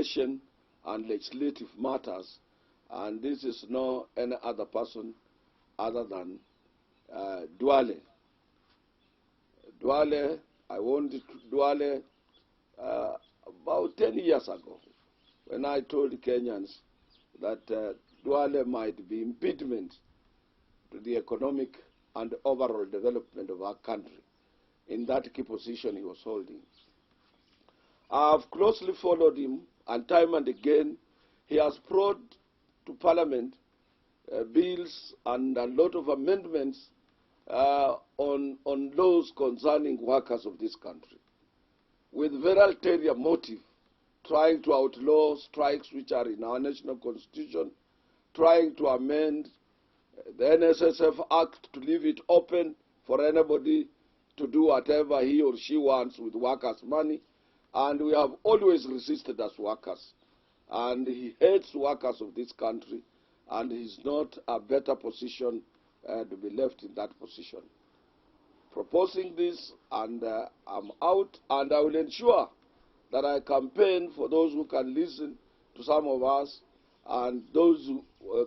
legislation and legislative matters, and this is no any other person other than Duale. Duale, I wanted Duale about 10 years ago, when I told Kenyans that Duale might be impediment to the economic and overall development of our country in that key position he was holding. I have closely followed him, and time and again he has brought to Parliament bills and a lot of amendments on laws concerning workers of this country, with very ulterior motive, trying to outlaw strikes which are in our national constitution, trying to amend the NSSF Act to leave it open for anybody to do whatever he or she wants with workers' money. And we have always resisted as workers. And he hates workers of this country, and he's not a better position to be left in that position. Proposing this, and I'm out, and I will ensure that I campaign for those who can listen to some of us, and those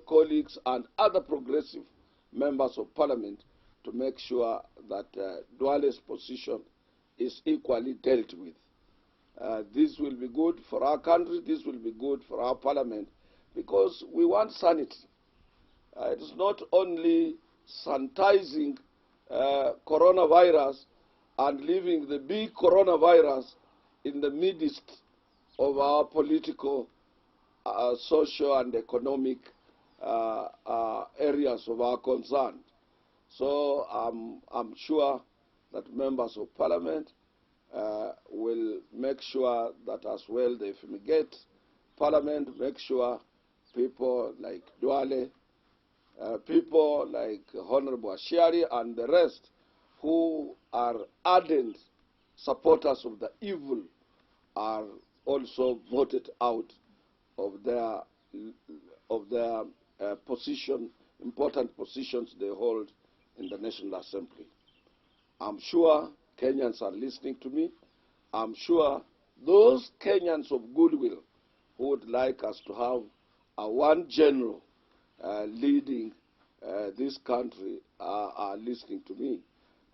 colleagues and other progressive members of Parliament, to make sure that Duale's position is equally dealt with. This will be good for our country, this will be good for our Parliament, because we want sanity. It is not only sanitizing coronavirus and leaving the big coronavirus in the midst of our political, social and economic areas of our concern. So I'm sure that members of Parliament will make sure that as well they fumigate Parliament, make sure people like Duale, people like Honorable Ashari and the rest who are ardent supporters of the evil are also voted out of their position, important positions they hold in the National Assembly. I'm sure Kenyans are listening to me. I'm sure those Kenyans of goodwill who would like us to have a one general leading this country are listening to me.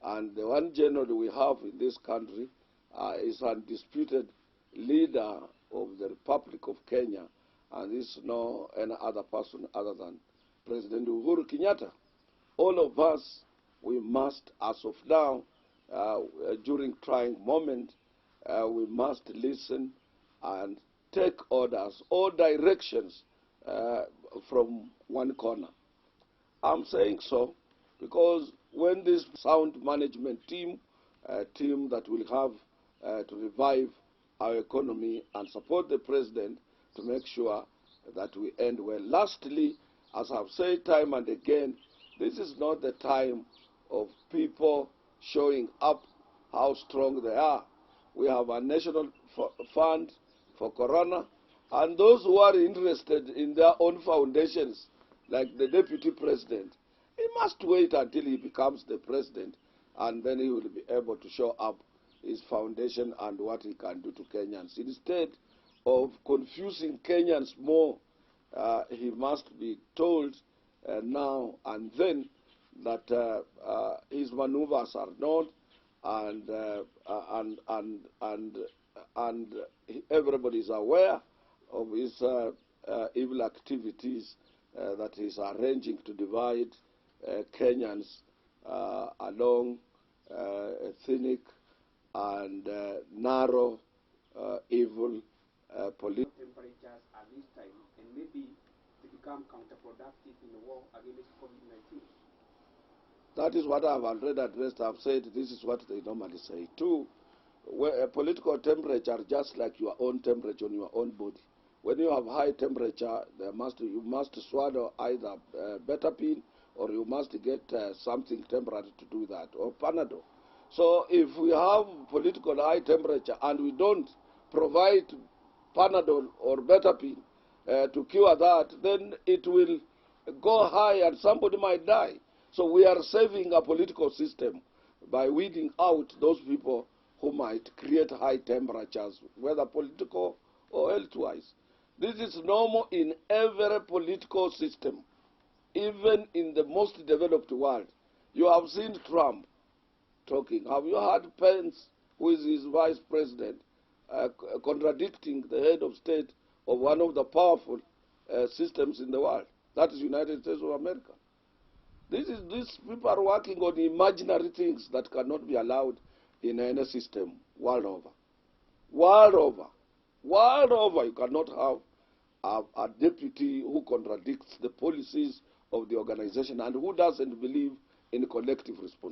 And the one general we have in this country is undisputed leader of the Republic of Kenya, and this is no any other person other than President Uhuru Kenyatta. All of us, we must, as of now, during trying moment, we must listen and take orders or directions from one corner. I'm saying so because when this sound management team, team that will have to revive our economy and support the president to make sure that we end well. Lastly, as I've said time and again, this is not the time of people showing up how strong they are. We have a national fund for corona, and those who are interested in their own foundations, like the deputy president, he must wait until he becomes the president, and then he will be able to show up his foundation and what he can do to Kenyans. Instead of confusing Kenyans more, he must be told now and then that his maneuvers are known, and everybody is aware of his evil activities that he's arranging to divide Kenyans along ethnic and narrow evil political temperatures at this time, and maybe to become counterproductive in the war against COVID-19. That is what I've already addressed. I've said this is what they normally say too. Where a political temperature, just like your own temperature on your own body. When you have high temperature, you must swallow either Betapin, or you must get something temporary to do that, or Panadol. So if we have political high temperature and we don't provide Panadol or Betapin to cure that, then it will go high and somebody might die. So we are saving a political system by weeding out those people who might create high temperatures, whether political or elsewise. This is normal in every political system, even in the most developed world. You have seen Trump talking. Have you heard Pence, who is his vice president, contradicting the head of state of one of the powerful systems in the world? That is United States of America. These people are working on imaginary things that cannot be allowed in any system world over. World over. World over, you cannot have a deputy who contradicts the policies of the organization and who doesn't believe in collective responsibility.